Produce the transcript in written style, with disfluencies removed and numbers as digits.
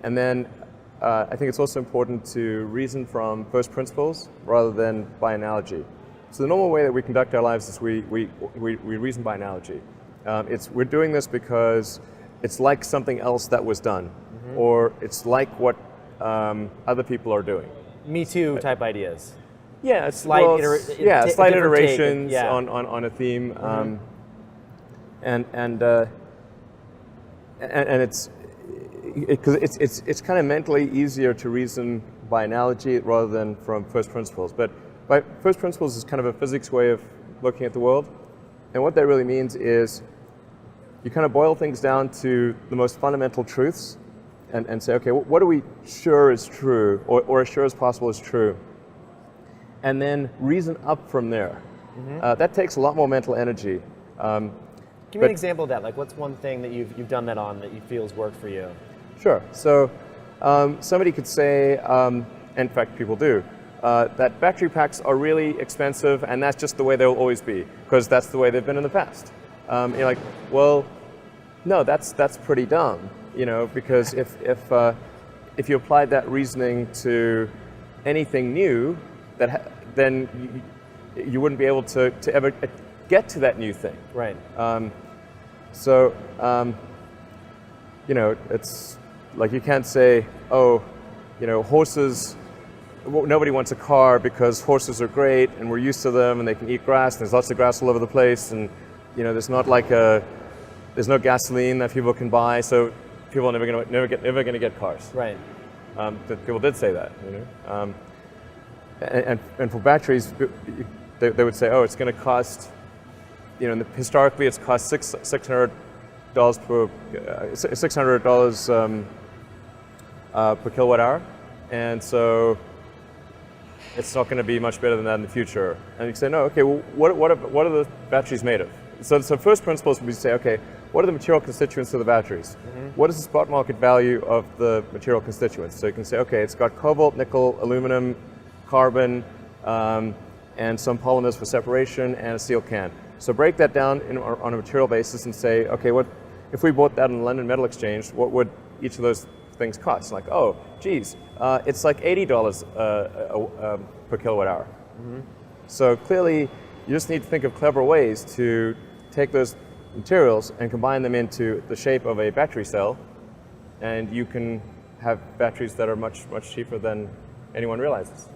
And then I think it's also important to reason from first principles rather than by analogy. So the normal way that we conduct our lives is we reason by analogy. We're doing this because it's like something else that was done, or it's like what other people are doing. Me Too type ideas. Yeah, Slight iterations yeah. on a theme, and it's kind of mentally easier to reason by analogy rather than from first principles. But by first principles is kind of a physics way of looking at the world, and what that really means is you kind of boil things down to the most fundamental truths, and say, okay, what are we sure is true, or as sure as possible is true, and then reason up from there. That takes a lot more mental energy. Give me an example of that. Like, what's one thing that you've done that on that you feel has worked for you? Sure. So somebody could say, in fact people do, that battery packs are really expensive and that's just the way they'll always be, because that's the way they've been in the past. You're like, well, no, that's pretty dumb, you know, because if you applied that reasoning to anything new, then you wouldn't be able to ever get to that new thing. Right. You know, it's like you can't say, oh, you know, horses, nobody wants a car because horses are great and we're used to them and they can eat grass and there's lots of grass all over the place, and you know, there's no gasoline that people can buy, so people are never going to get cars. Right. People did say that, you know. And for batteries, they would say, oh, it's going to cost, you know, historically it's cost $600 per kilowatt hour, and so it's not going to be much better than that in the future. And you say, no, okay, well, what are the batteries made of? So first principles would be to say, okay, what are the material constituents of the batteries? What is the spot market value of the material constituents? So you can say, okay, it's got cobalt, nickel, aluminum, carbon, and some polymers for separation, and a steel can. So break that down on a material basis and say, okay, what if we bought that on the London Metal Exchange, what would each of those things cost? Like, oh, geez, it's like $80 per kilowatt hour. So clearly, you just need to think of clever ways to take those materials and combine them into the shape of a battery cell, and you can have batteries that are much, much cheaper than anyone realizes.